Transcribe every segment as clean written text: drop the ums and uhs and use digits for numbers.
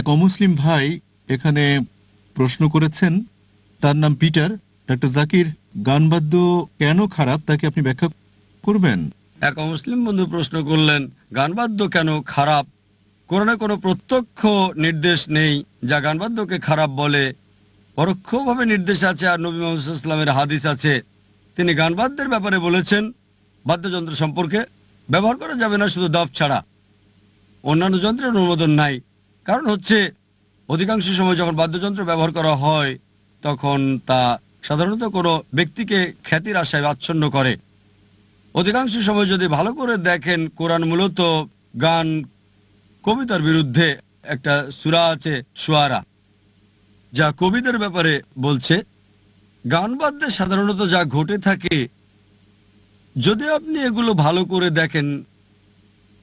এক অমুসলিম ভাই এখানে প্রশ্ন করেছেন, তার নাম পিটার। ডক্টর জাকির, গান বাদ্য কেন খারাপ তাকে আপনি ব্যাখ্যা করবেন? এক মুসলিম বন্ধু প্রশ্ন করলেন, গানবাদ্য কেন খারাপ? কোরআনে কোনো প্রত্যক্ষ নির্দেশ নেই যা গানবাদ্যকে খারাপ বলে। পরোক্ষভাবে নির্দেশ আছে, আর নবী মুহাম্মদ সাল্লাল্লাহু আলাইহি ওয়াসাল্লামের হাদিস আছে। তিনি গানবাদ্যের ব্যাপারে বলেছেন, বাদ্যযন্ত্র সম্পর্কে, ব্যবহার করা যাবে না শুধু দফ ছাড়া, অন্যান্য যন্ত্রের অনুমোদন নাই। কারণ হচ্ছে, অধিকাংশ সময় যখন বাদ্যযন্ত্র ব্যবহার করা হয় তখন তা সাধারণত কোনো ব্যক্তিকে খ্যাতির আশায় আচ্ছন্ন করে। অধিকাংশ সময় যদি ভালো করে দেখেন, কোরআন মূলত গান কবিতার বিরুদ্ধে। একটা সূরা আছে শুআরা, যা কবিদের ব্যাপারে বলছে। গান বাদ্যে সাধারণত যা ঘটে থাকে, যদি আপনি এগুলো ভালো করে দেখেন,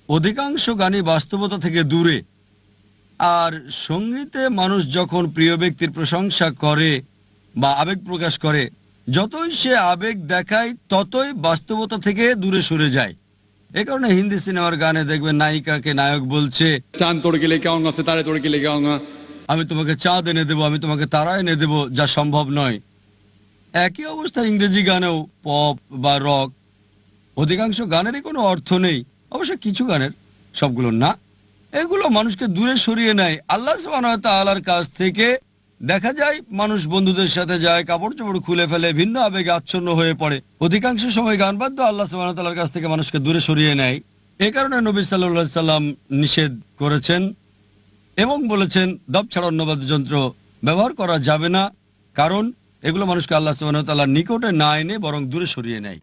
অধিকাংশ গানই বাস্তবতা থেকে দূরে। আর সঙ্গীতে মানুষ যখন প্রিয় ব্যক্তির প্রশংসা করে বা আবেগ প্রকাশ করে, যতই সে আবেগ দেখায় ততই বাস্তবতা থেকে দূরে সরে যায়। এ কারণে হিন্দি সিনেমার গানে দেখবেন নায়িকাকে নায়ক বলছে, चांद तोड़ के लेके आऊंगा, सितारे तोड़ के लेके आऊंगा। আমি তোমাকে চাঁদ এনে দেবো, আমি তোমাকে তারা এনে দেবো, যা সম্ভব নয়। একই অবস্থা ইংরেজি গানেও, পপ বা রক। অধিকাংশ গানেরই কোনো অর্থ নেই, অবশ্য কিছু গানের, সবগুলো না। এগুলো মানুষকে দূরে সরিয়ে নেয় আল্লাহ সুবহানাহু ওয়া তাআলার কাছ থেকে। দেখা যায় মানুষ বন্ধুদের সাথে যায়, কাপড় চোপড় খুলে ফেলে, ভিন্ন আবেগে আচ্ছন্ন হয়ে পড়ে। অধিকাংশ সময় গান বাদ্য আল্লাহ সুবহানাহু ওয়া তাআলার কাছ থেকে মানুষকে দূরে সরিয়ে নেয়। এ কারণে নবী সাল্লাল্লাহু আলাইহি সাল্লাম নিষেধ করেছেন এবং বলেছেন দফ ছাড়া অন্য বাদ্যযন্ত্র ব্যবহার করা যাবে না, কারণ এগুলো মানুষকে আল্লাহ সুবহানাহু ওয়া তাআলার নিকটে না এনে বরং দূরে সরিয়ে নেয়।